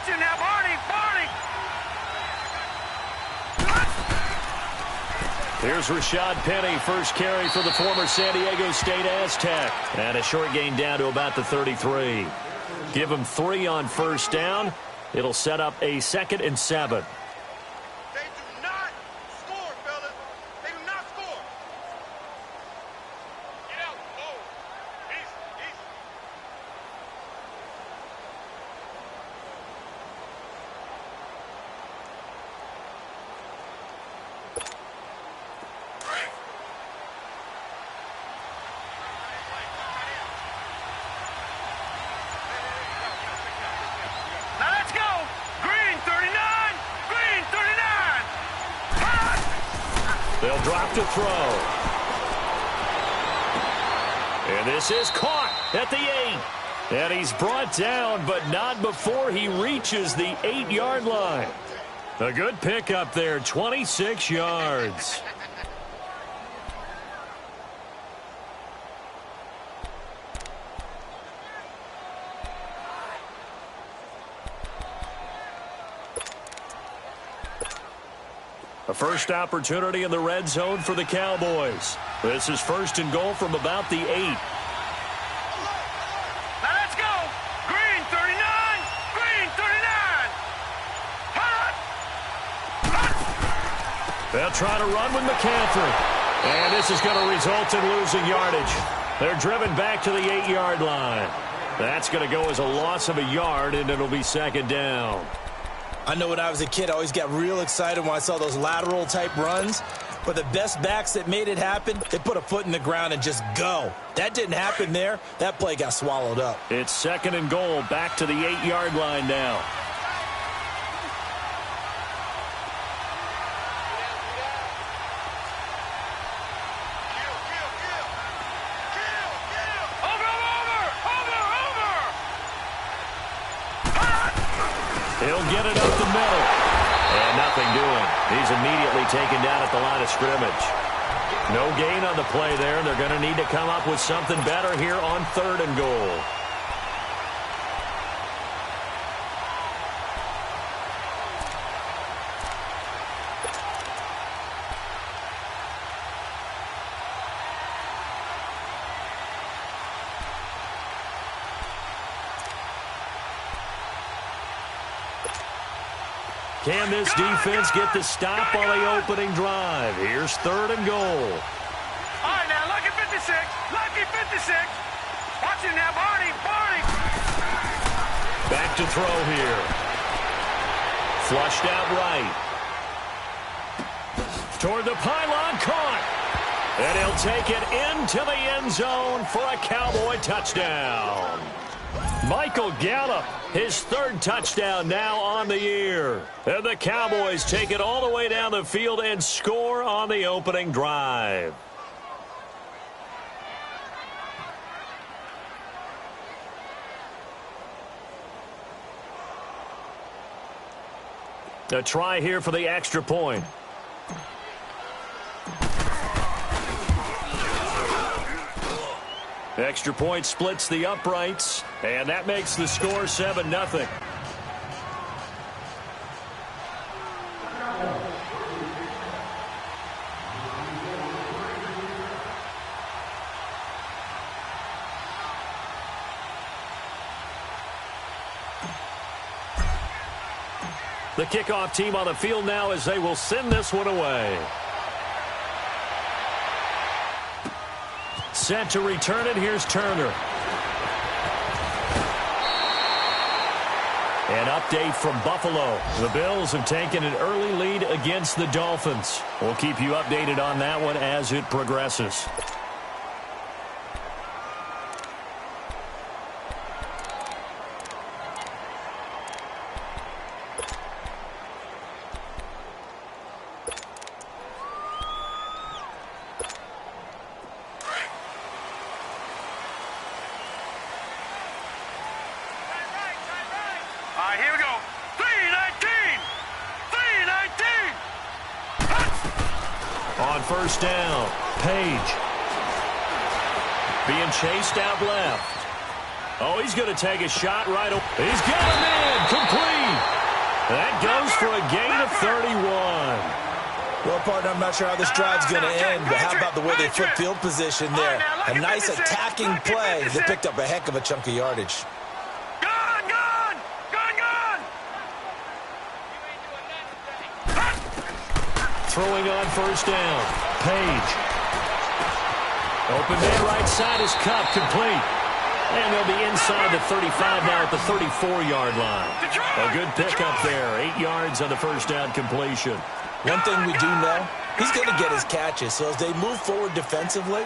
Watch it now, Barney! Here's Rashad Penny, first carry for the former San Diego State Aztec. And a short gain down to about the 33. Give him 3 on first down. It'll set up a 2nd and 7. They do not score, fellas. They do not score. Get out. Oh. Easy. Now let's go. Green 39. Green 39. They'll drop to throw. And this is caught at the 8. And he's brought down, but not before he reaches the 8-yard line. A good pickup there, 26 yards. A first opportunity in the red zone for the Cowboys. This is 1st and goal from about the 8. Now let's go. Green 39. Green 39. They'll try to run with McCaffrey. And this is going to result in losing yardage. They're driven back to the 8-yard line. That's going to go as a loss of a yard, and it'll be 2nd down. I know when I was a kid, I always got real excited when I saw those lateral-type runs. But the best backs that made it happen, they put a foot in the ground and just go. That didn't happen there. That play got swallowed up. It's 2nd and goal, back to the 8-yard line now. He'll get it up the middle. And nothing doing. He's immediately taken down at the line of scrimmage. No gain on the play there. They're going to need to come up with something better here on 3rd and goal. Can this defense get the stop on the opening drive? Here's 3rd and goal. All right, now, lucky 56. Lucky 56. Watch it now, Barney. Back to throw here. Flushed out right. Toward the pylon, caught. And he'll take it into the end zone for a Cowboy touchdown. Michael Gallup, his 3rd touchdown now on the year. And the Cowboys take it all the way down the field and score on the opening drive. A try here for the extra point. Extra point splits the uprights, and that makes the score 7-0. The kickoff team on the field now as they will send this one away. Set to return it. Here's Turner. An update from Buffalo. The Bills have taken an early lead against the Dolphins. We'll keep you updated on that one as it progresses. Here we go. 319. On first down, Page. Being chased out left. Oh, he's going to take a shot right away. He's got him in. Complete. That goes for a gain of 31. Well, partner, I'm not sure how this drive's going to end, but how about the way they flip field position there? A nice attacking play that picked up a heck of a chunk of yardage. Gone, gone, gone, gone. Throwing on first down. Page. Open man right side is Cup. Complete. And they'll be inside the 35 now at the 34-yard line. A good pickup there. 8 yards on the first down completion. One thing we do know, he's going to get his catches. So as they move forward defensively,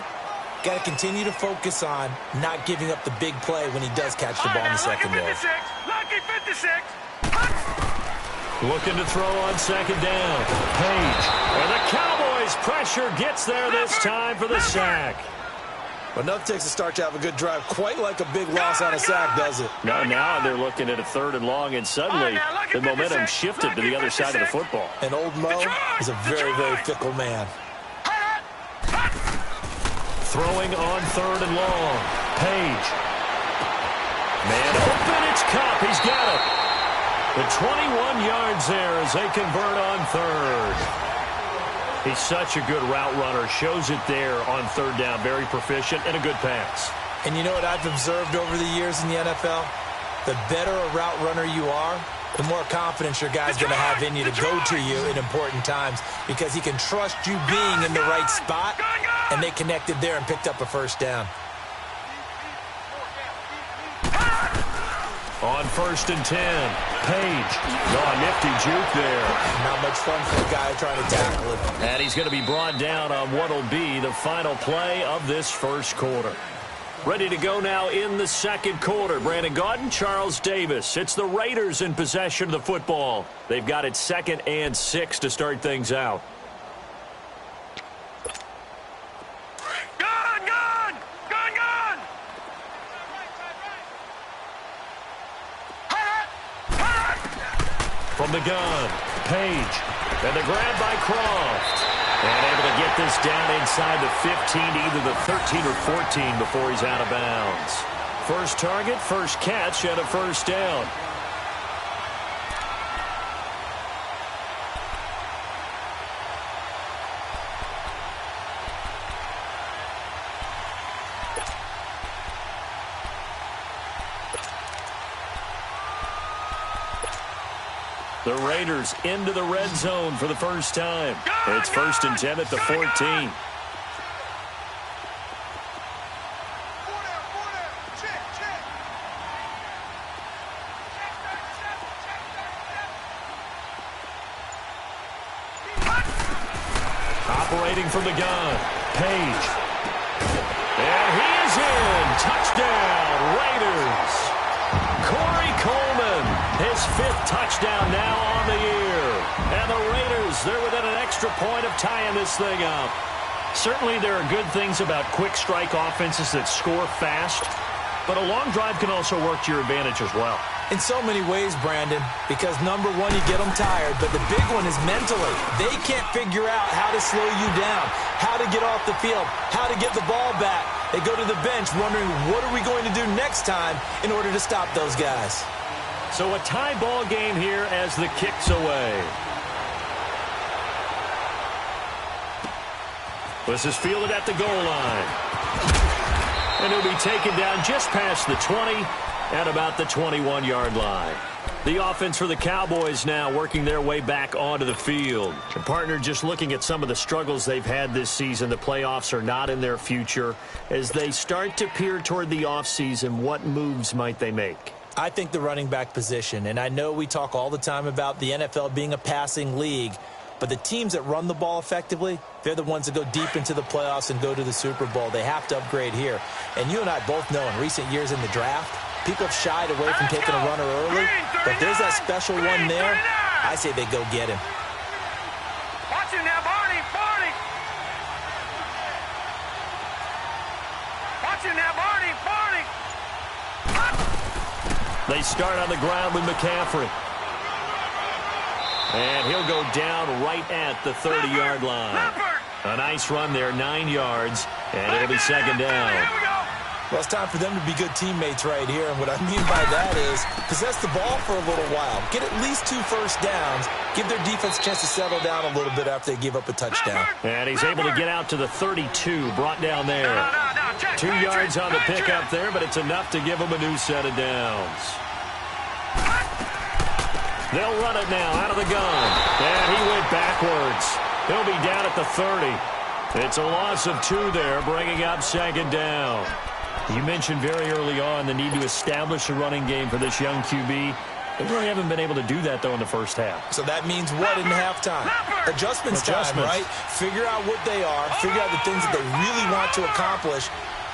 got to continue to focus on not giving up the big play when he does catch the ball in the secondary. Lucky 56. Looking to throw on second down. Page. And the Cowboys pressure gets there this time for the sack. But enough takes to start to have a good drive. Quite like a big loss on a sack, does it? Now they're looking at a 3rd and long, and suddenly the momentum shifted to the other side of the football. And old Mo is a very, very fickle man. Throwing on 3rd and long. Page. Man open, it's Cup. He's got it. The 21 yards there as they convert on 3rd. He's such a good route runner. Shows it there on 3rd down. Very proficient and a good pass. And you know what I've observed over the years in the NFL? The better a route runner you are, the more confidence your guy's going to have in you to go to you in important times because he can trust you being in the right spot, and they connected there and picked up a first down. On 1st and 10, Page. Oh, nifty juke there. Not much fun for a guy trying to tackle him. And he's going to be brought down on what will be the final play of this first quarter. Ready to go now in the second quarter. Brandon Gaudin, Charles Davis. It's the Raiders in possession of the football. They've got it 2nd and 6 to start things out. From the gun, Page, and the grab by Croft. And able to get this down inside the 15, either the 13 or 14 before he's out of bounds. First target, first catch, and a first down. The Raiders into the red zone for the first time. It's 1st and 10 at the 14. Operating from the gun, Page. And he is in. Touchdown, Raiders. Corey Coleman, his 5th touchdown now on the year. And the Raiders, they're within an extra point of tying this thing up. Certainly there are good things about quick strike offenses that score fast, but a long drive can also work to your advantage as well. In so many ways, Brandon, because number one, you get them tired, but the big one is mentally. They can't figure out how to slow you down, how to get off the field, how to get the ball back. They go to the bench wondering, what are we going to do next time in order to stop those guys? So a tie ball game here as the kick's away. This is fielded at the goal line. And he'll be taken down just past the 20 at about the 21-yard line. The offense for the Cowboys now working their way back onto the field. The partner, just looking at some of the struggles they've had this season, the playoffs are not in their future. As they start to peer toward the offseason, what moves might they make? I think the running back position, and I know we talk all the time about the NFL being a passing league, but the teams that run the ball effectively, they're the ones that go deep into the playoffs and go to the Super Bowl. They have to upgrade here. And you and I both know in recent years in the draft, people have shied away from taking a runner early, but if there's that special one there, I say they go get him. Watch him now, Barney, Barney. Watch him now, Barney, Barney. They start on the ground with McCaffrey. And he'll go down right at the 30-yard line. A nice run there, 9 yards, and it'll be second down. Well, it's time for them to be good teammates right here, and what I mean by that is possess the ball for a little while, get at least 2 first downs, give their defense a chance to settle down a little bit after they give up a touchdown. And he's able to get out to the 32, brought down there. 2 yards on the pickup there, but it's enough to give him a new set of downs. They'll run it now out of the gun. And he went backwards. He'll be down at the 30. It's a loss of 2 there, bringing up second down. You mentioned very early on the need to establish a running game for this young QB. They really haven't been able to do that, though, in the first half. So that means what in halftime? Adjustments time, right? Figure out what they are, figure out the things that they really want to accomplish,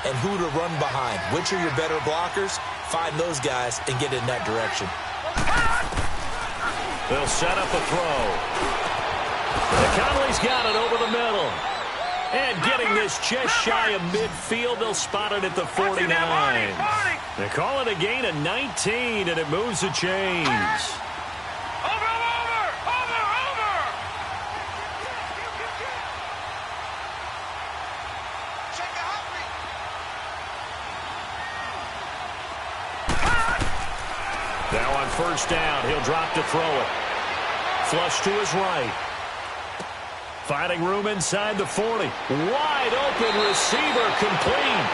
and who to run behind. Which are your better blockers? Find those guys and get in that direction. They'll set up a throw. Conley's got it over the middle. And getting this just shy of midfield, they'll spot it at the 49. They call it a gain of 19, and it moves the chains. Over! Now on first down, he'll drop to throw it. Flush to his right. Finding room inside the 40. Wide open receiver complete.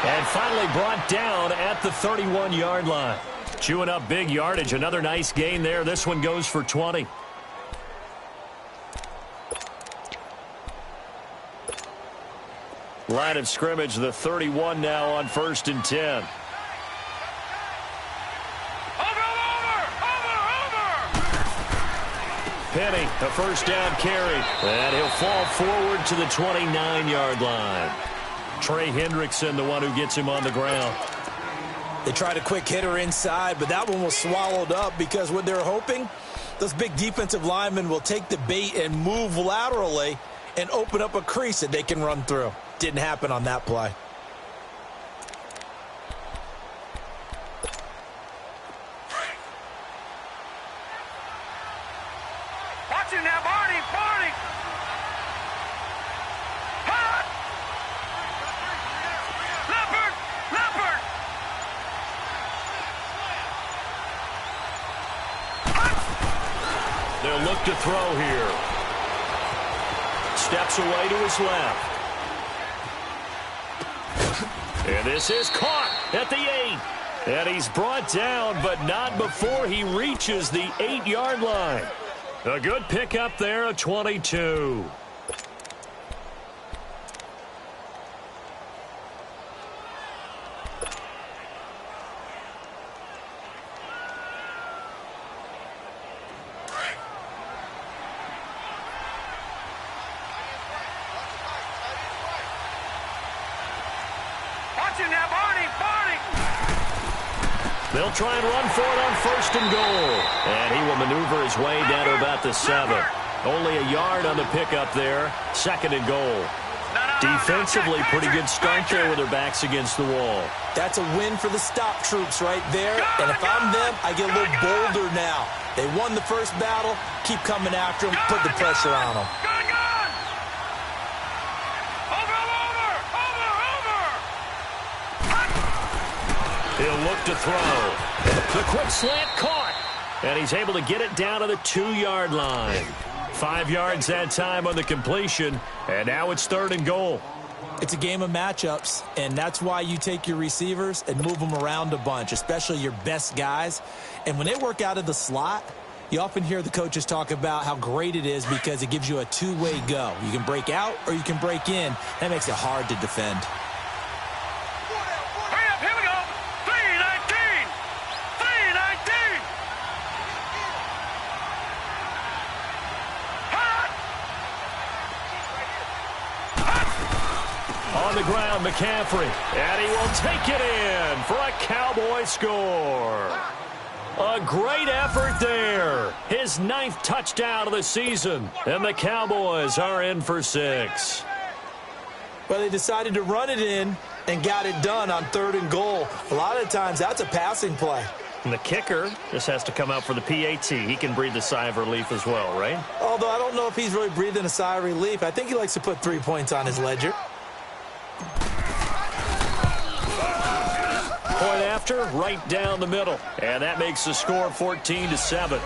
And finally brought down at the 31-yard line. Chewing up big yardage. Another nice gain there. This one goes for 20. Line of scrimmage, the 31 now on first and 10. Penny, a first down carry. And he'll fall forward to the 29-yard line. Trey Hendrickson, the one who gets him on the ground. They tried a quick hitter inside, but that one was swallowed up because what they're hoping, those big defensive linemen will take the bait and move laterally and open up a crease that they can run through. Didn't happen on that play. Watching now, Barney! Hot! Leopard! They'll look to throw here. Steps away to his left. And this is caught at the 8. And he's brought down, but not before he reaches the 8-yard line. A good pickup there, a 22. Watching now, Barney! They'll try and run for it on first and goal. And he will maneuver his way down to about the 7. Only a yard on the pickup there. Second and goal. Defensively, pretty good start there with their backs against the wall. That's a win for the stop troops right there. And if I'm them, I get a little bolder now. They won the first battle. Keep coming after them. Put the pressure on them. He'll look to throw. The quick slant caught. And he's able to get it down to the 2-yard line. 5 yards that time on the completion. And now it's third and goal. It's a game of matchups, and that's why you take your receivers and move them around a bunch, especially your best guys. And when they work out of the slot, you often hear the coaches talk about how great it is because it gives you a two-way go. You can break out or you can break in. That makes it hard to defend. On the ground, McCaffrey, and he will take it in for a Cowboy score. A great effort there. His 9th touchdown of the season, and the Cowboys are in for 6. Well, they decided to run it in and got it done on third and goal. A lot of times, that's a passing play. And the kicker just has to come out for the PAT. He can breathe a sigh of relief as well, right? Although I don't know if he's really breathing a sigh of relief. I think he likes to put 3 points on his ledger. after, right down the middle. And that makes the score 14-7.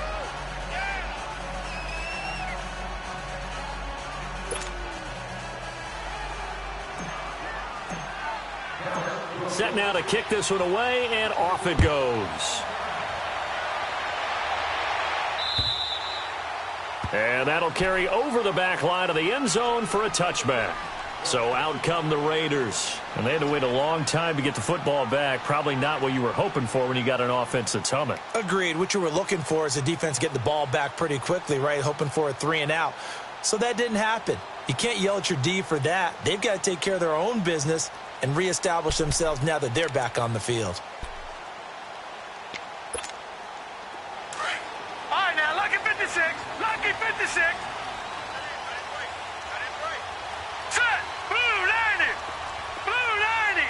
Set now to kick this one away, and off it goes. And that'll carry over the back line of the end zone for a touchback. So out come the Raiders. And they had to wait a long time to get the football back. Probably not what you were hoping for when you got an offense that's humming. Agreed. What you were looking for is the defense getting the ball back pretty quickly, right? Hoping for a 3-and-out. So that didn't happen. You can't yell at your D for that. They've got to take care of their own business and reestablish themselves now that they're back on the field. All right, now, lucky 56. Lucky 56. Set. Blue 90. Blue 90.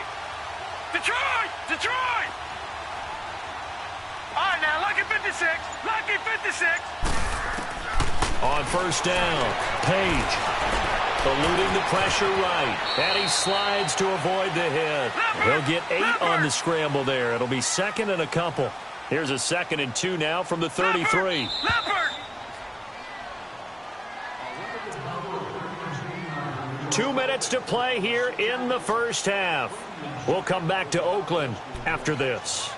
Detroit. Detroit. All right, now, lucky 56. Lucky 56. On first down, Page eluding the pressure right. And he slides to avoid the hit. He'll get 8 on the scramble there. It'll be second and a couple. Here's a 2nd and 2 now from the 33. Leopard. 2 minutes to play here in the first half. We'll come back to Oakland after this.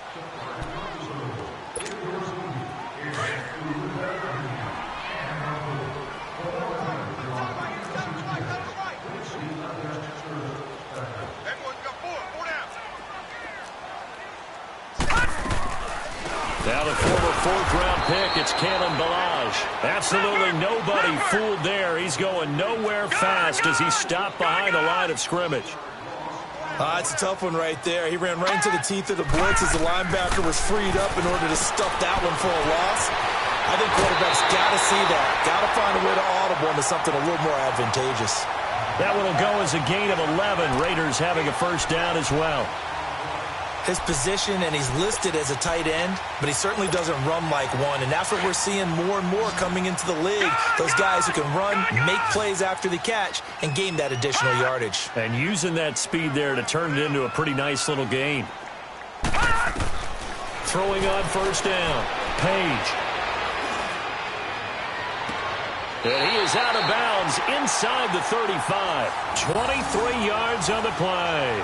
Now the former 4th-round pick, it's Kalen Ballage. Absolutely nobody fooled there. He's going nowhere fast as he stopped behind the line of scrimmage. It's a tough one right there. He ran right into the teeth of the blitz as the linebacker was freed up in order to stuff that one for a loss. I think quarterbacks got to see that. Got to find a way to audible into something a little more advantageous. That one will go as a gain of 11. Raiders having a first down as well. His position, and he's listed as a tight end, but he certainly doesn't run like one, and that's what we're seeing more and more coming into the league. Those guys who can run, make plays after the catch, and gain that additional yardage. And using that speed there to turn it into a pretty nice little gain. Throwing on first down, Page. And he is out of bounds inside the 35. 23 yards on the play.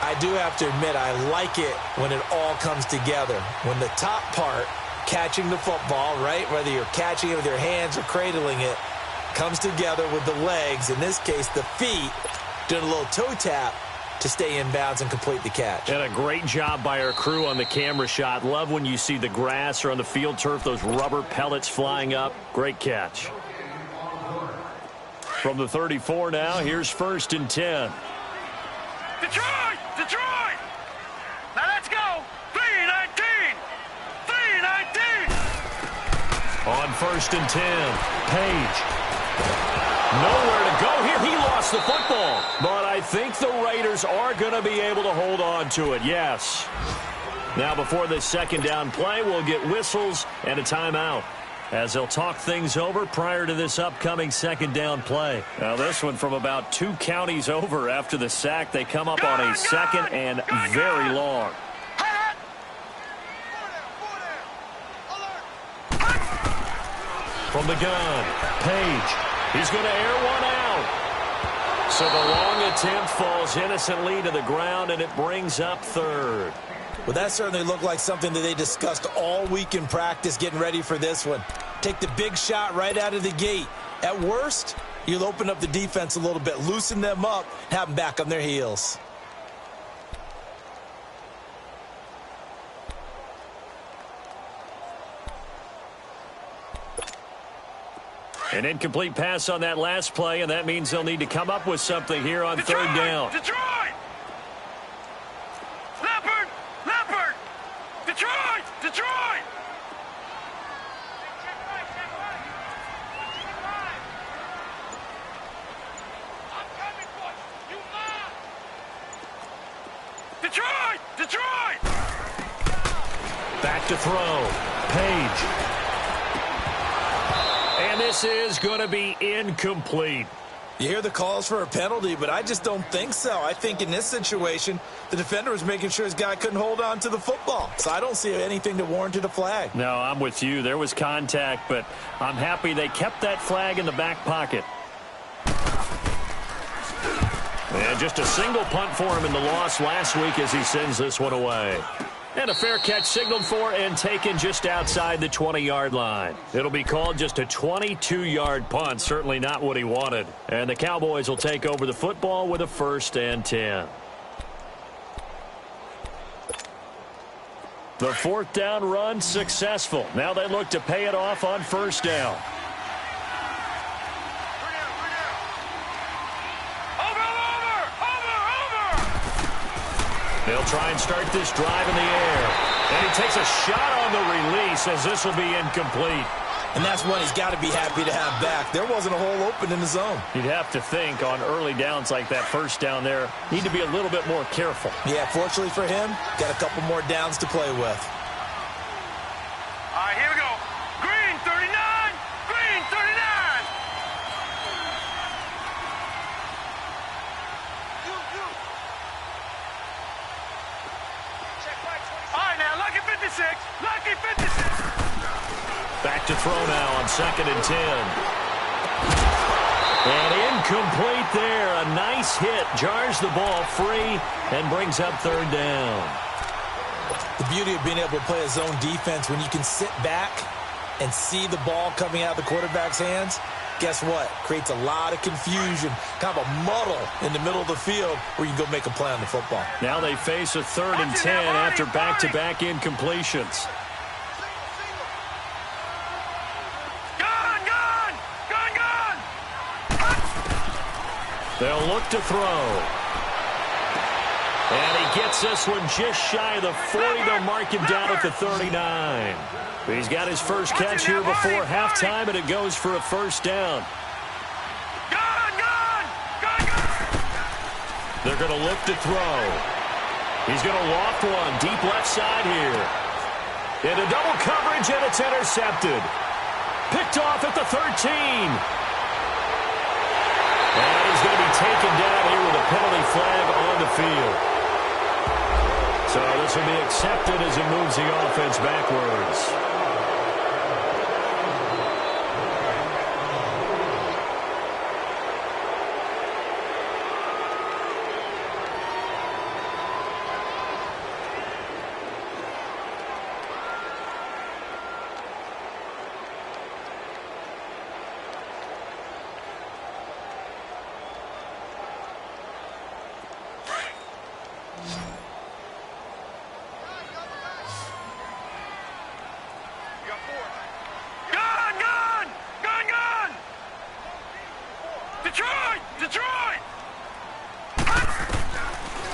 I do have to admit, I like it when it all comes together. When the top part, catching the football, right, whether you're catching it with your hands or cradling it, comes together with the legs, in this case the feet, doing a little toe tap to stay in bounds and complete the catch. And a great job by our crew on the camera shot. Love when you see the grass or on the field turf, those rubber pellets flying up. Great catch. From the 34 now, here's 1st and 10. Detroit! Detroit! Now let's go! 3-19! 3-19! On 1st and 10, Page. Nowhere to go here. He lost the football. But I think the Raiders are going to be able to hold on to it, yes. Now before this 2nd down play, we'll get whistles and a timeout as they'll talk things over prior to this upcoming 2nd down play. Now this one from about 2 counties over after the sack. They come up on a 2nd and very long. From the gun, Page. He's going to air one out. So the long attempt falls innocently to the ground, and it brings up 3rd. Well, that certainly looked like something that they discussed all week in practice getting ready for this one. Take the big shot right out of the gate. At worst, you'll open up the defense a little bit, loosen them up, have them back on their heels. An incomplete pass on that last play, and that means they'll need to come up with something here on Detroit! 3rd down. Detroit! Leopard! Leopard! Detroit! Detroit! Detroit! Detroit! Back to throw. Page. And this is going to be incomplete. You hear the calls for a penalty, but I just don't think so. I think in this situation, the defender was making sure his guy couldn't hold on to the football. So I don't see anything that warranted a flag. No, I'm with you. There was contact, but I'm happy they kept that flag in the back pocket. And just a single punt for him in the loss last week as he sends this one away. And a fair catch signaled for and taken just outside the 20-yard line. It'll be called just a 22-yard punt, certainly not what he wanted. And the Cowboys will take over the football with a 1st and 10. The 4th down run successful. Now they look to pay it off on 1st down. They'll try and start this drive in the air. And he takes a shot on the release as this will be incomplete. And that's one he's got to be happy to have back. There wasn't a hole open in the zone. You'd have to think on early downs like that 1st down there, need to be a little bit more careful. Yeah, fortunately for him, got a couple more downs to play with. All right, here we go. Green 39. Green 39. All right, now, lucky 56. Lucky 56. Back to throw now on 2nd and 10. And incomplete there. A nice hit. Jars the ball free and brings up 3rd down. The beauty of being able to play a zone defense when you can sit back and see the ball coming out of the quarterback's hands, guess what? Creates a lot of confusion, kind of a muddle in the middle of the field where you can go make a play on the football. Now they face a 3rd and 10 after back-to-back incompletions. They'll look to throw. And he gets this one just shy of the 40. They'll mark him down at the 39. He's got his first catch here before halftime, and it goes for a 1st down. They're going to look to throw. He's going to loft one deep left side here. Into double coverage, and it's intercepted. Picked off at the 13. And he's going to be taken down here with a penalty flag on the field. So this will be accepted as it moves the offense backwards.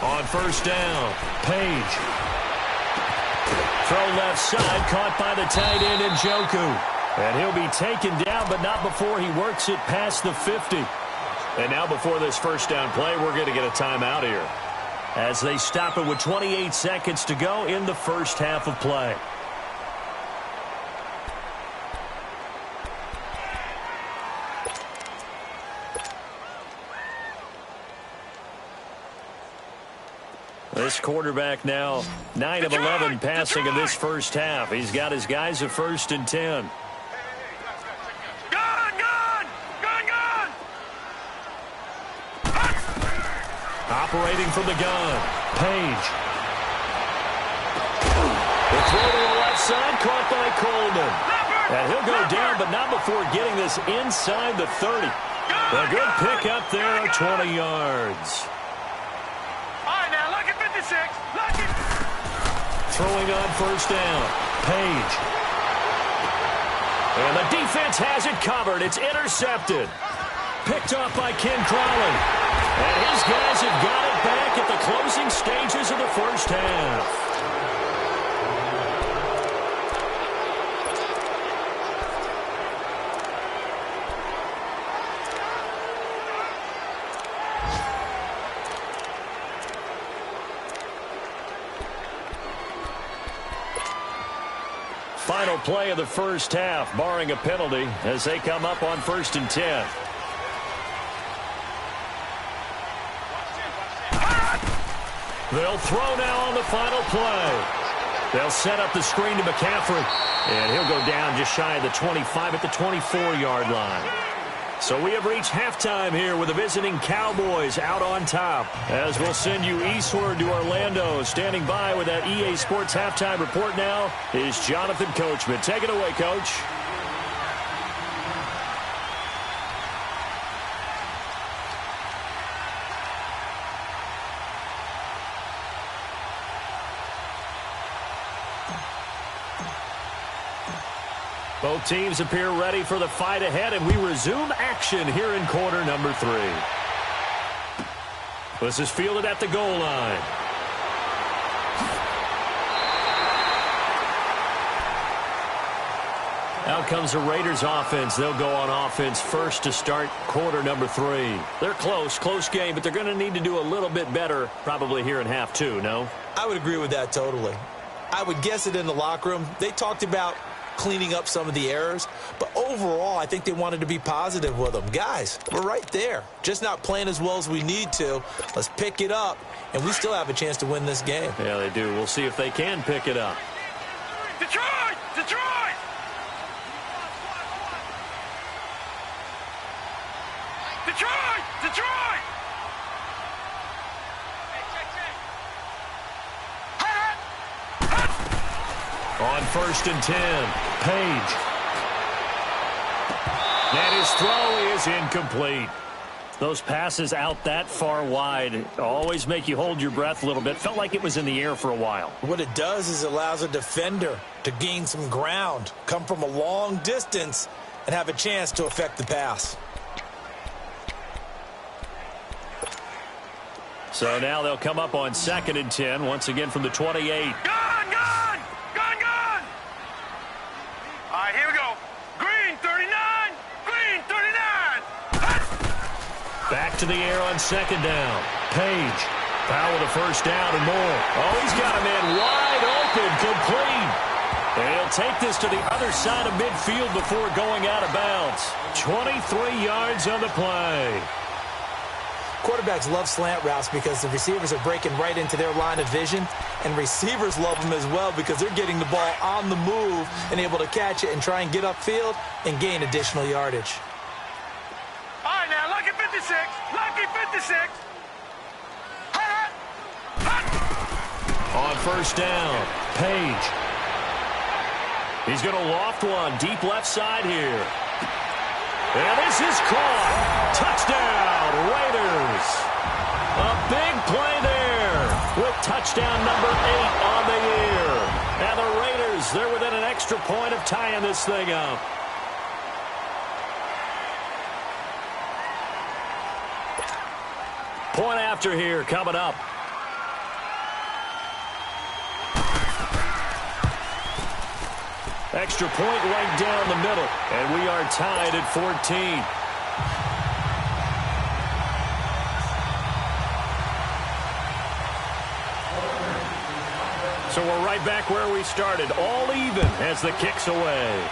On 1st down, Page. Throw left side, caught by the tight end Njoku. And he'll be taken down, but not before he works it past the 50. And now before this 1st down play, we're going to get a timeout here, as they stop it with 28 seconds to go in the 1st half of play. This quarterback now 9 of 11 passing in this 1st half. He's got his guys a 1st and 10. Operating from the gun, Page. The throw to the left side, caught by Coleman. And he'll go down, but not before getting this inside the 30. A good pick up there at 20 yards. Throwing on 1st down, Page. And the defense has it covered. It's intercepted. Picked off by Ken Crowley. And his guys have got it back at the closing stages of the 1st half. Final play of the 1st half, barring a penalty, as they come up on 1st and 10. They'll throw now on the final play. They'll set up the screen to McCaffrey, and he'll go down just shy of the 25 at the 24-yard line. So we have reached halftime here with the visiting Cowboys out on top. As we'll send you eastward to Orlando. Standing by with that EA Sports halftime report now is Jonathan Coachman. Take it away, Coach. Both teams appear ready for the fight ahead, and we resume action here in quarter number 3. This is fielded at the goal line. Out comes the Raiders offense. They'll go on offense first to start quarter number 3. They're close game, but they're going to need to do a little bit better probably here in half 2, no? I would agree with that totally. I would guess it in the locker room. They talked about cleaning up some of the errors, but overall I think they wanted to be positive with them. Guys, we're right there, just not playing as well as we need to. Let's pick it up, and we still have a chance to win this game. Yeah, they do. We'll see if they can pick it up. Detroit! Detroit! Detroit! Detroit! On 1st and 10, Page. And his throw is incomplete. Those passes out that far wide always make you hold your breath a little bit. Felt like it was in the air for a while. What it does is it allows a defender to gain some ground, come from a long distance, and have a chance to affect the pass. So now they'll come up on 2nd and 10, once again from the 28. All right, here we go. Green, 39. Green, 39. Back to the air on 2nd down. Page. Powell with a 1st down and more. Oh, he's got a man wide open, complete. And he'll take this to the other side of midfield before going out of bounds. 23 yards on the play. Quarterbacks love slant routes because the receivers are breaking right into their line of vision, and receivers love them as well because they're getting the ball on the move and able to catch it and try and get upfield and gain additional yardage. All right, now, lucky 56. Lucky 56. On 1st down, Page. He's going to loft one deep left side here. And this is caught. Touchdown, Raiders. A big play there with touchdown number 8 on the year. And the Raiders, they're within an extra point of tying this thing up. Point after here coming up. Extra point right down the middle. And we are tied at 14. So we're right back where we started. All even as the kick's away.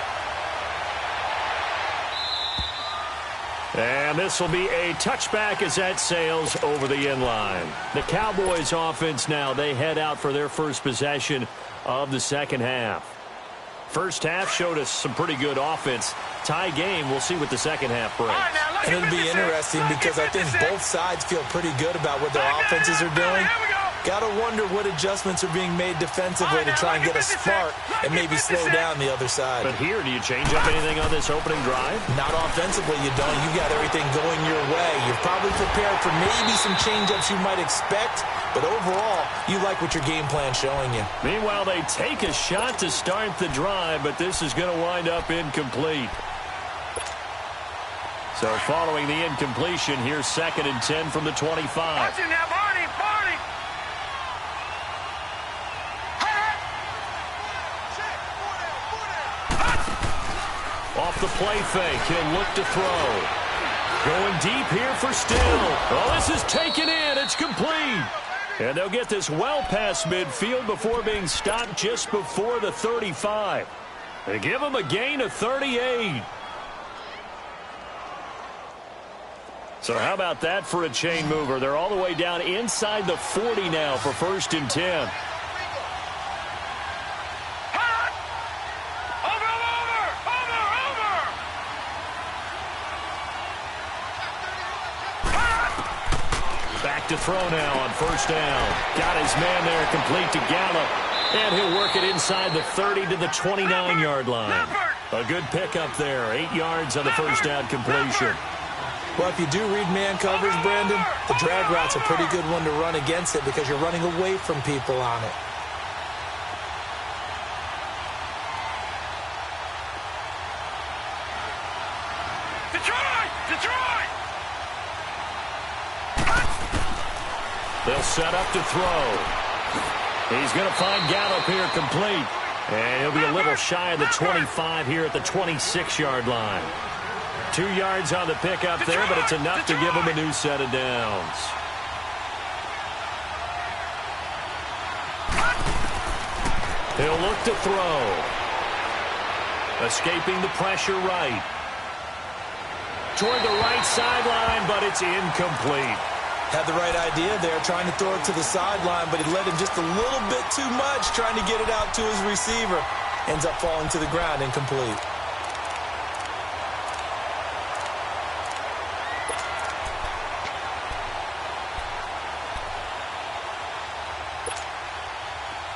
And this will be a touchback as that sails over the end line. The Cowboys offense now, they head out for their first possession of the second half. First half showed us some pretty good offense. Tie game, we'll see what the second half brings. And it'll be interesting because I think both sides feel pretty good about what their offenses are doing. Got to wonder what adjustments are being made defensively to try and get a spark and maybe slow down the other side. But here, do you change up anything on this opening drive? Not offensively, you don't. You got everything going your way. You're probably prepared for maybe some change-ups you might expect, but overall, you like what your game plan's showing you. Meanwhile, they take a shot to start the drive, but this is going to wind up incomplete. So following the incompletion, here's 2nd and 10 from the 25. Watch it now, Barney, Barney. Off the play fake, he'll look to throw. Going deep here for Still. Oh, this is taken in. It's complete. And they'll get this well past midfield before being stopped just before the 35. They give them a gain of 38. So how about that for a chain mover? They're all the way down inside the 40 now for 1st and 10. Back to throw now on 1st down. Got his man there, complete to Gallup. And he'll work it inside the 30 to the 29-yard line. A good pickup there. 8 yards on the 1st down completion. Well, if you do read man coverage, Brandon, the drag route's a pretty good one to run against it because you're running away from people on it. Detroit! They'll set up to throw. He's going to find Gallup here complete. And he'll be a little shy of the 25 here at the 26-yard line. 2 yards on the pickup there, but it's enough to give him a new set of downs. He'll look to throw. Escaping the pressure right. Toward the right sideline, but it's incomplete. Had the right idea there, trying to throw it to the sideline, but he led him just a little bit too much, trying to get it out to his receiver. Ends up falling to the ground, incomplete.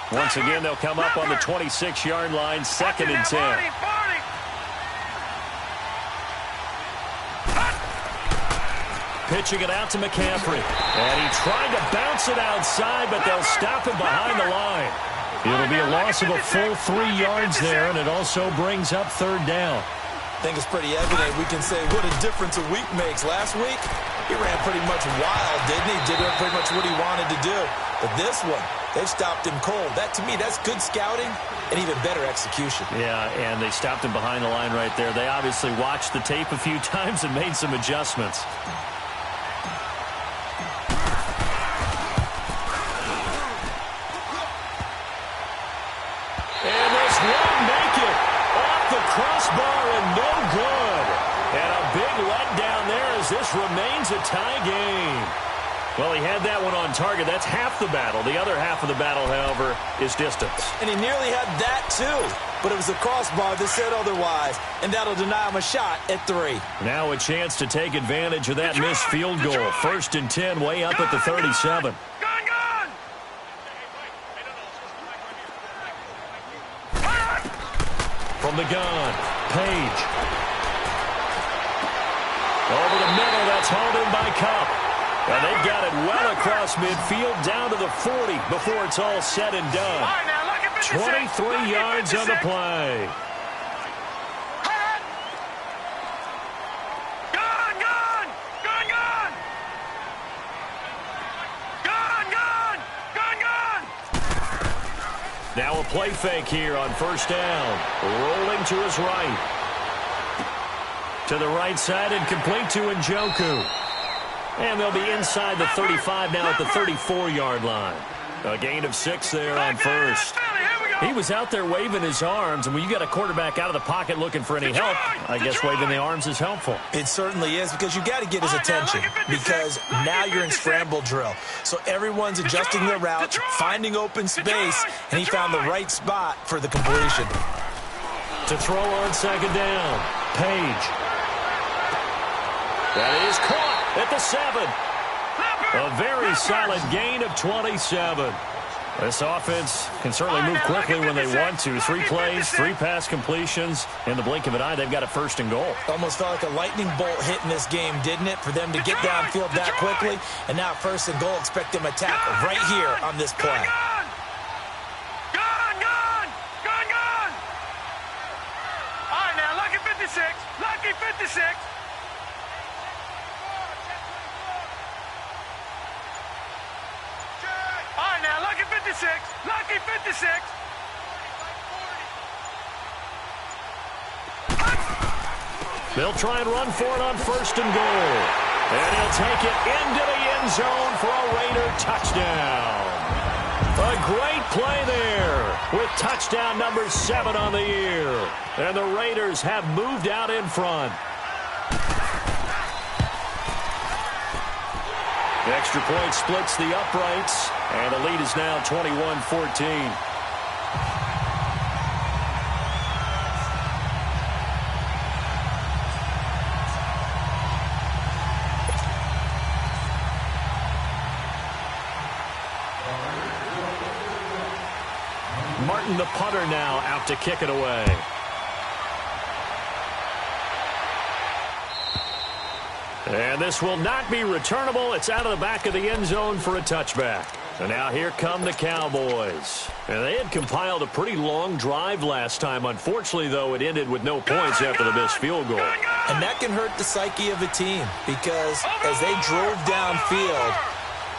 Once again, they'll come up on the 26-yard line, 2nd and 10. Pitching it out to McCaffrey. And he tried to bounce it outside, but they'll stop him behind the line. It'll be a loss of a full 3 yards there, and it also brings up 3rd down. I think it's pretty evident. We can say what a difference a week makes. Last week, he ran pretty much wild, didn't he? Did pretty much what he wanted to do. But this one, they've stopped him cold. That, to me, that's good scouting and even better execution. Yeah, and they stopped him behind the line right there. They obviously watched the tape a few times and made some adjustments. And this won't make it. Off the crossbar and no good. And a big letdown there as this remains a tie game. Well, he had that one on target. That's half the battle. The other half of the battle, however, is distance. And he nearly had that, too. But it was the crossbar that said otherwise. And that'll deny him a shot at 3. Now a chance to take advantage of that missed field goal. 1st and 10, way up at the 37. From the gun, Page. Over the middle, that's hauled in by Cup. And they've got it well across midfield down to the 40 before it's all said and done. 23 yards on the play. Now a play fake here on 1st down. Rolling to his right. To the right side and complete to Njoku. And they'll be inside the 35 now at the 34-yard line. A gain of 6 there on 1st. He was out there waving his arms, and when you got a quarterback out of the pocket looking for any help, I guess waving the arms is helpful. It certainly is, because you got to get his attention, because now you're in scramble drill. So everyone's adjusting their routes, finding open space, and he found the right spot for the completion. To throw on 2nd down, Page. That is caught at the 7. A very solid gain of 27. This offense can certainly move quickly when they want to. 3 plays, 3 pass completions. In the blink of an eye, they've got a 1st and goal. Almost felt like a lightning bolt hit in this game, didn't it? For them to get downfield that quickly. And now 1st and goal, expect them to attack right here on this play. Gone! All right, now, lucky 56. Lucky 56. All right, now, lucky 56. Lucky 56. They'll try and run for it on 1st and goal. And he'll take it into the end zone for a Raider touchdown. A great play there with touchdown number 7 on the year. And the Raiders have moved out in front. Extra point splits the uprights, and the lead is now 21-14. Martin, the punter, now out to kick it away. And this will not be returnable. It's out of the back of the end zone for a touchback. And now here come the Cowboys. And they had compiled a pretty long drive last time. Unfortunately, though, it ended with no points after the missed field goal. And that can hurt the psyche of a team because as they drove downfield,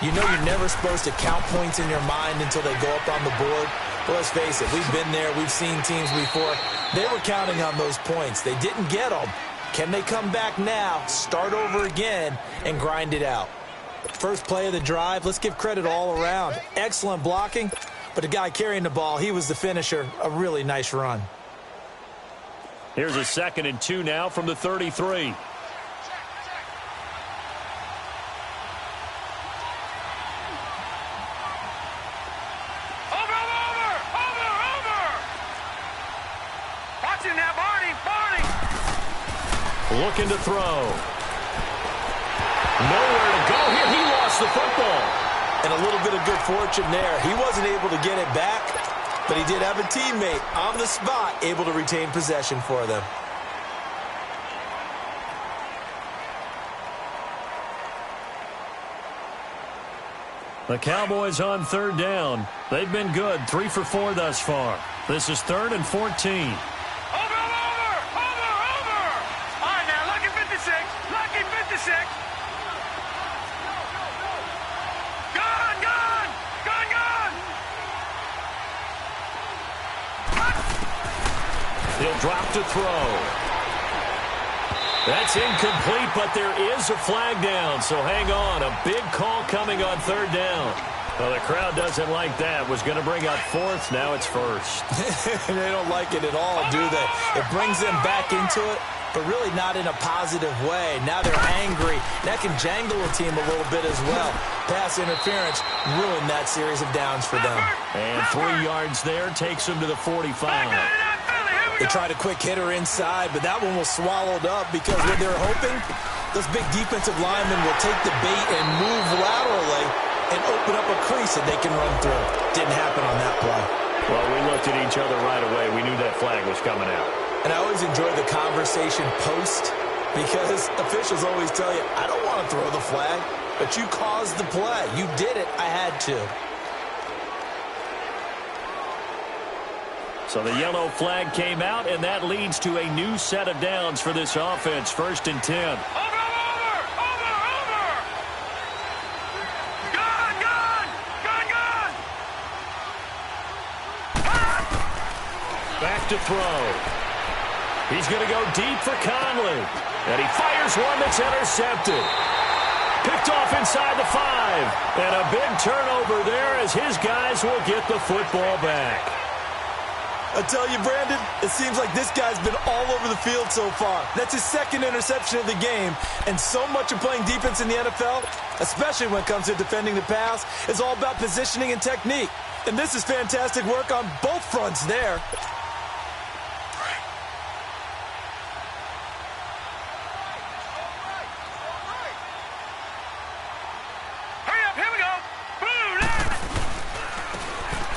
you know you're never supposed to count points in your mind until they go up on the board. But let's face it, we've been there. We've seen teams before. They were counting on those points. They didn't get them. Can they come back now, start over again, and grind it out? First play of the drive, let's give credit all around. Excellent blocking, but the guy carrying the ball, he was the finisher. A really nice run. Here's a 2nd and 2 now from the 33. Looking to throw. Nowhere to go here. He lost the football. And a little bit of good fortune there. He wasn't able to get it back, but he did have a teammate on the spot able to retain possession for them. The Cowboys on 3rd down. They've been good, 3 for 4 thus far. This is 3rd and 14. He'll drop to throw. That's incomplete, but there is a flag down, so hang on. A big call coming on 3rd down. Well, the crowd doesn't like that. Was going to bring up 4th. Now it's 1st. They don't like it at all, do they? It brings them back into it, but really not in a positive way. Now they're angry. That can jangle a team a little bit as well. Pass interference ruined that series of downs for them. And 3 yards there takes them to the 45. They tried a quick hitter inside, but that one was swallowed up because when they're hoping, those big defensive linemen will take the bait and move laterally and open up a crease that they can run through. Didn't happen on that play. Well, we looked at each other right away. We knew that flag was coming out. And I always enjoy the conversation post because officials always tell you, I don't want to throw the flag, but you caused the play. You did it. I had to. So the yellow flag came out, and that leads to a new set of downs for this offense. 1st and 10. Over! Gun! Back to throw. He's going to go deep for Conley. And he fires one that's intercepted. Picked off inside the 5. And a big turnover there as his guys will get the football back. I tell you, Brandon, it seems like this guy's been all over the field so far. That's his 2nd interception of the game. And so much of playing defense in the NFL, especially when it comes to defending the pass, is all about positioning and technique. And this is fantastic work on both fronts there.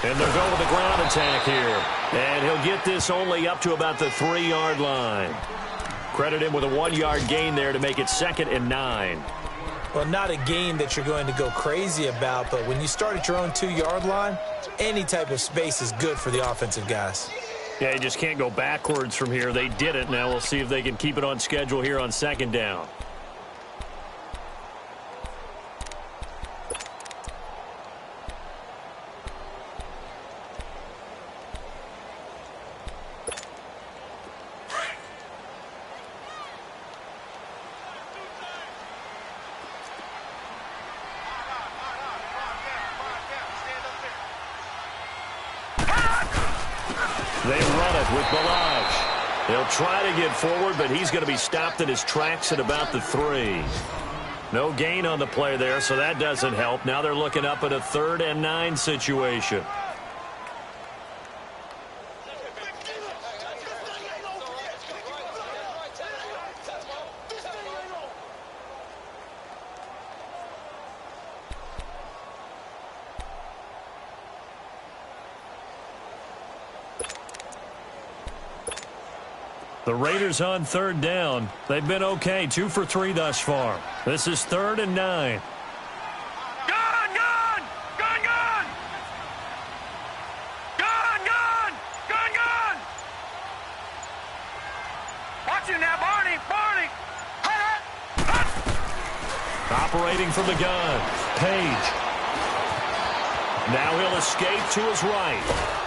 And they're going with the ground attack here. And he'll get this only up to about the 3-yard line. Credit him with a 1-yard gain there to make it 2nd and 9. Well, not a gain that you're going to go crazy about, but when you start at your own 2-yard line, any type of space is good for the offensive guys. Yeah, you just can't go backwards from here. They did it. Now we'll see if they can keep it on schedule here on 2nd down. They run it with Balaj. He'll try to get forward, but he's going to be stopped in his tracks at about the 3. No gain on the play there, so that doesn't help. Now they're looking up at a 3rd and 9 situation. The Raiders on 3rd down. They've been okay, 2 for 3 thus far. This is 3rd and 9. Gun, gun! Gun, gun! Gun, gun! Gun, gun! Watch it now, Barney! Barney! Operating from the gun. Page. Now he'll escape to his right.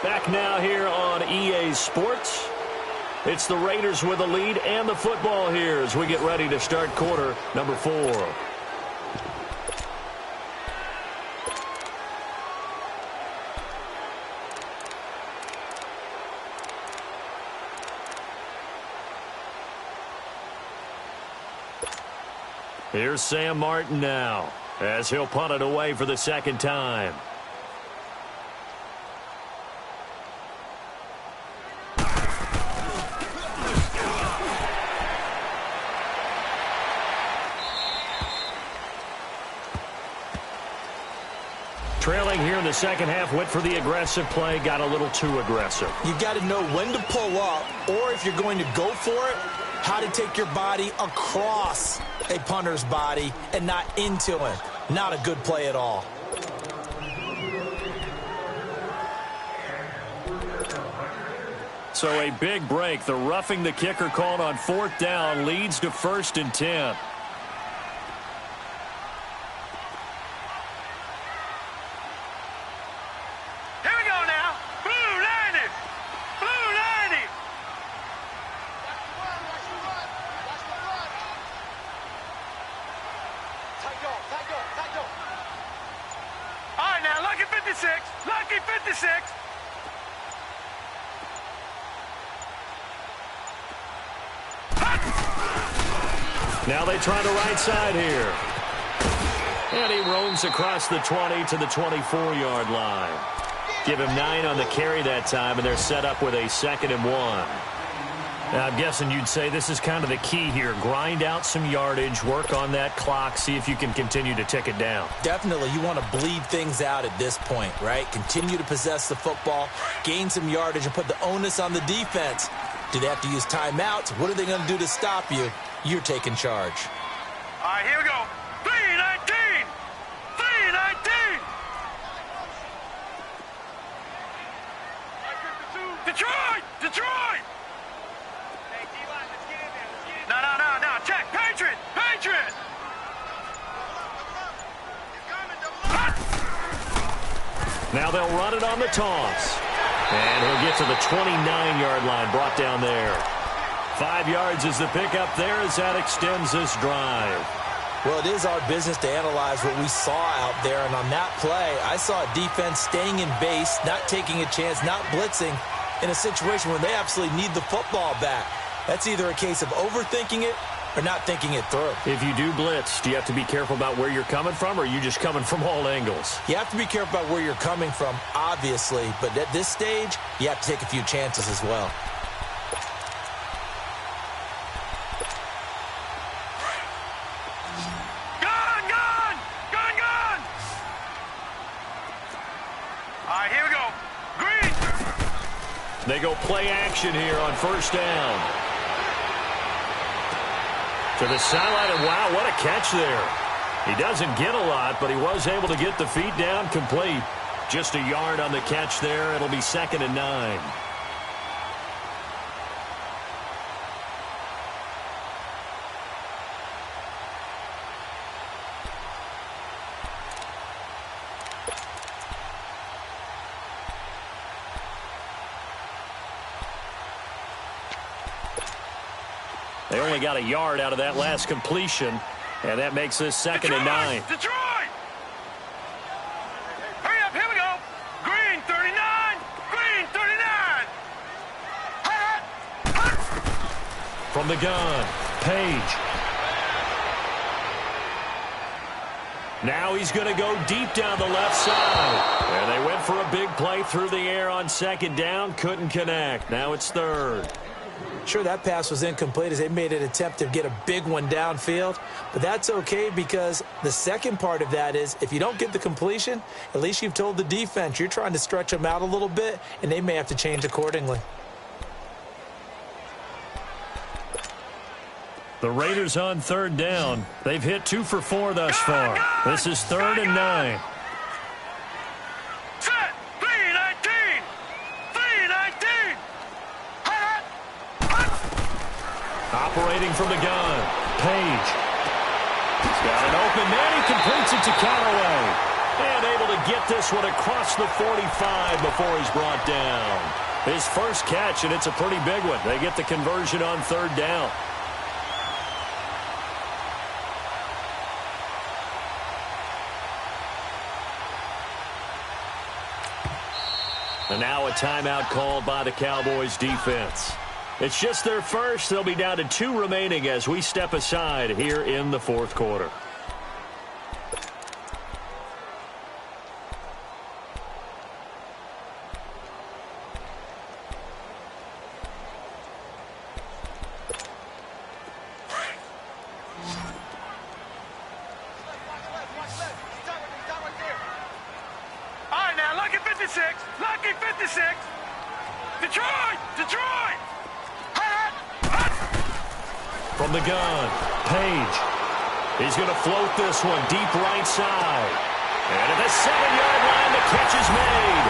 Back now here on EA Sports. It's the Raiders with the lead and the football here as we get ready to start quarter number 4. Here's Sam Martin now as he'll punt it away for the 2nd time. Trailing here in the 2nd half, went for the aggressive play, got a little too aggressive. You've got to know when to pull up, or if you're going to go for it, how to take your body across a punter's body and not into him. Not a good play at all. So a big break. The roughing the kicker called on 4th down leads to 1st and 10. Lucky 56. Now they try the right side here. And he roams across the 20 to the 24-yard line. Give him 9 on the carry that time, and they're set up with a 2nd and 1. Now, I'm guessing you'd say this is kind of the key here. Grind out some yardage, work on that clock, see if you can continue to tick it down. Definitely. You want to bleed things out at this point, right? Continue to possess the football, gain some yardage, and put the onus on the defense. Do they have to use timeouts? What are they going to do to stop you? You're taking charge. All right, here we go. 3-19. 3-19. Detroit! Detroit! No. Check. Patriot! Patriot! Now they'll run it on the toss. And he'll get to the 29-yard line, brought down there. 5 yards is the pickup there as that extends this drive. Well, it is our business to analyze what we saw out there. And on that play, I saw a defense staying in base, not taking a chance, not blitzing in a situation where they absolutely need the football back. That's either a case of overthinking it or not thinking it through. If you do blitz, do you have to be careful about where you're coming from, or are you just coming from all angles? You have to be careful about where you're coming from, obviously. But at this stage, you have to take a few chances as well. They go play action here on 1st down. To the sideline, and wow, what a catch there. He doesn't get a lot, but he was able to get the feet down complete. Just a yard on the catch there. It'll be 2nd and 9. They only got a yard out of that last completion, and that makes this 2nd and 9. Detroit! Hurry up, here we go. From the gun, Page. Now he's going to go deep down the left side. And they went for a big play through the air on second down. Couldn't connect. Now it's third. Sure, that pass was incomplete as they made an attempt to get a big one downfield. But that's okay because the second part of that is if you don't get the completion, at least you've told the defense you're trying to stretch them out a little bit, and they may have to change accordingly. The Raiders on third down. They've hit 2 for 4 thus far. This is 3rd and 9. Set. 3-19. 3-19. Operating from the gun. Page. He's got an open man. He completes it to Callaway. And able to get this one across the 45 before he's brought down. His first catch, and it's a pretty big one. They get the conversion on third down. And now a timeout called by the Cowboys defense. It's just their first. They'll be down to 2 remaining as we step aside here in the fourth quarter. Lucky 56. Detroit! Detroit! From the gun, Page. He's going to float this one deep right side. And at the 7-yard line, the catch is made.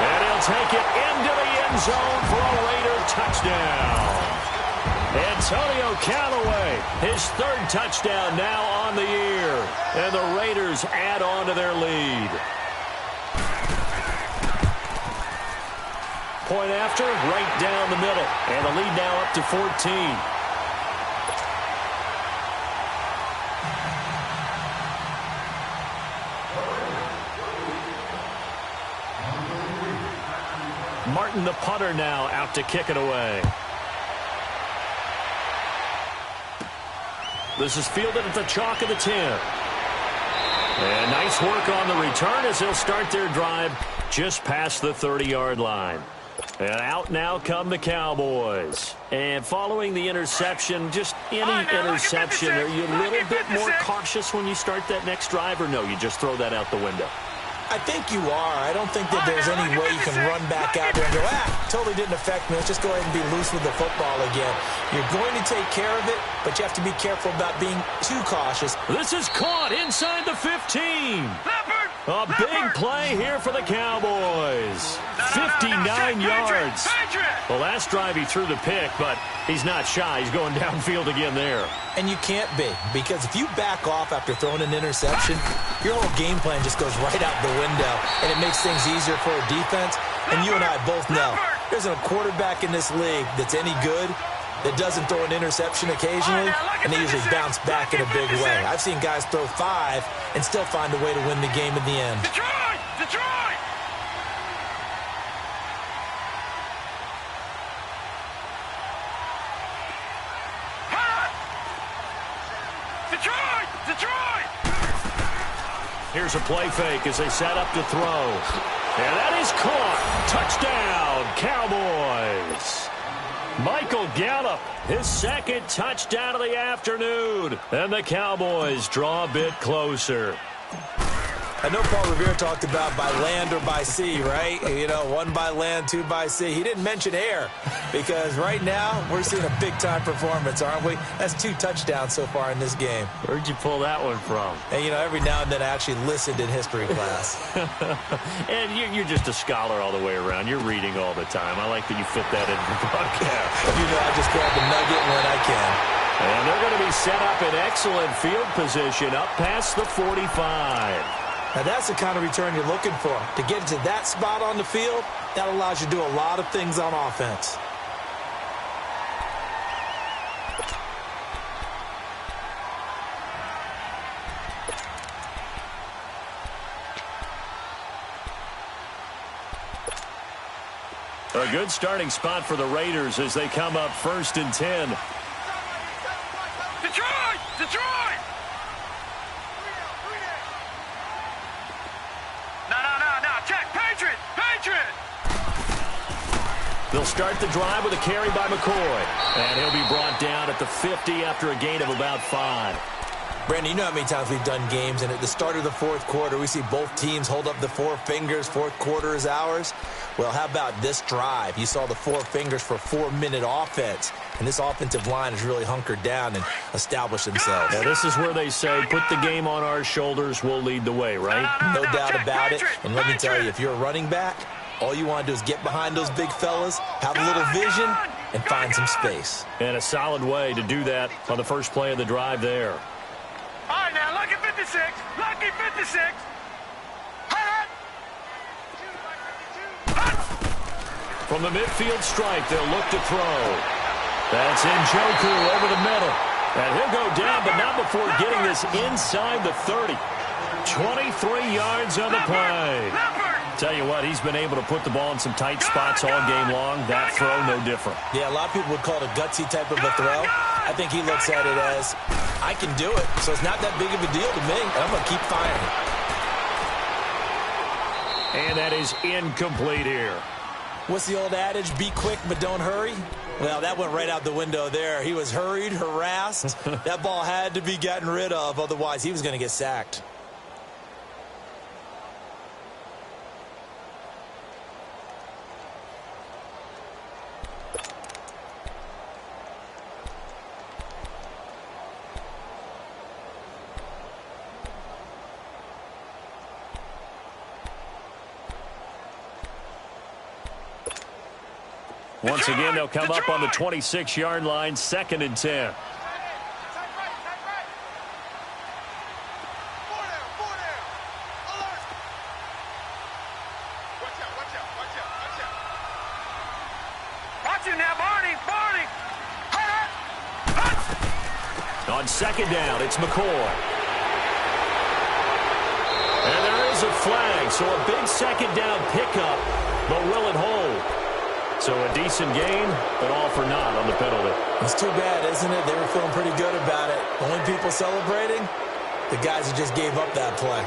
And he'll take it into the end zone for a Raider touchdown. Antonio Callaway, his 3rd touchdown now on the year. And the Raiders add on to their lead. Point after, right down the middle. And the lead now up to 14. Martin, the punter, now out to kick it away. This is fielded at the chalk of the 10. And nice work on the return as they'll start their drive just past the 30-yard line. And out now come the Cowboys. And following the interception, just any interception, are you a little bit more cautious when you start that next drive, or no, you just throw that out the window? I think you are. I don't think that there's any way you can run back out there and go, totally didn't affect me. Let's just go ahead and be loose with the football again. You're going to take care of it, but you have to be careful about being too cautious. This is caught inside the 15. A big play here for the Cowboys. 59 yards. The last drive he threw the pick, but he's not shy. He's going downfield again there. And you can't be, because if you back off after throwing an interception, your whole game plan just goes right out the window, and it makes things easier for a defense. And you and I both know there's a quarterback in this league that's any good that doesn't throw an interception occasionally, and they usually bounce back in a big way. I've seen guys throw 5 and still find a way to win the game in the end. Detroit! Detroit! Detroit! Detroit! Here's a play fake as they set up to throw. And that is caught. Touchdown, Cowboys. Michael Gallup, his 2nd touchdown of the afternoon. And the Cowboys draw a bit closer. I know Paul Revere talked about by land or by sea, right? You know, 1 by land, 2 by sea. He didn't mention air because right now we're seeing a big-time performance, aren't we? That's 2 touchdowns so far in this game. Where'd you pull that one from? And, you know, every now and then I actually listened in history class. And you're just a scholar all the way around. You're reading all the time. I like that you fit that into the broadcast. You know, I just grab the nugget when I can. And they're going to be set up in excellent field position up past the 45. Now, that's the kind of return you're looking for. To get to that spot on the field, that allows you to do a lot of things on offense. A good starting spot for the Raiders as they come up 1st and 10. start the drive with a carry by McCoy. And he'll be brought down at the 50 after a gain of about 5. Brandon, you know how many times we've done games, and at the start of the fourth quarter, we see both teams hold up the 4 fingers, fourth quarter is ours. Well, how about this drive? You saw the 4 fingers for 4-minute offense, and this offensive line has really hunkered down and established themselves. Now, this is where they say, put the game on our shoulders, we'll lead the way, right? No doubt about it, and let me tell you, if you're a running back, all you want to do is get behind those big fellas, have a little vision, and find some space. And a solid way to do that on the first play of the drive there. All right, now, lucky 56. Lucky 56. Hut. From the midfield stripe, they'll look to throw. That's Njoku over the middle. And he'll go down, but not before getting this inside the 30. 23 yards on the play. Tell you what, he's been able to put the ball in some tight spots all game long. That throw, no different. Yeah, a lot of people would call it a gutsy type of a throw. I think he looks at it as, I can do it, so it's not that big of a deal to me, and I'm going to keep firing. And that is incomplete here. What's the old adage, be quick but don't hurry? Well, that went right out the window there. He was hurried, harassed. That ball had to be gotten rid of, otherwise he was going to get sacked. Once again, they'll come up on the 26-yard line, 2nd and 10. Watch it now, Barney. Barney. On 2nd down, it's McCoy. And there is a flag, so a big 2nd down pickup, but will it hold? So a decent gain, but all for naught on the penalty. It's too bad, isn't it? They were feeling pretty good about it. Only people celebrating, the guys who just gave up that play.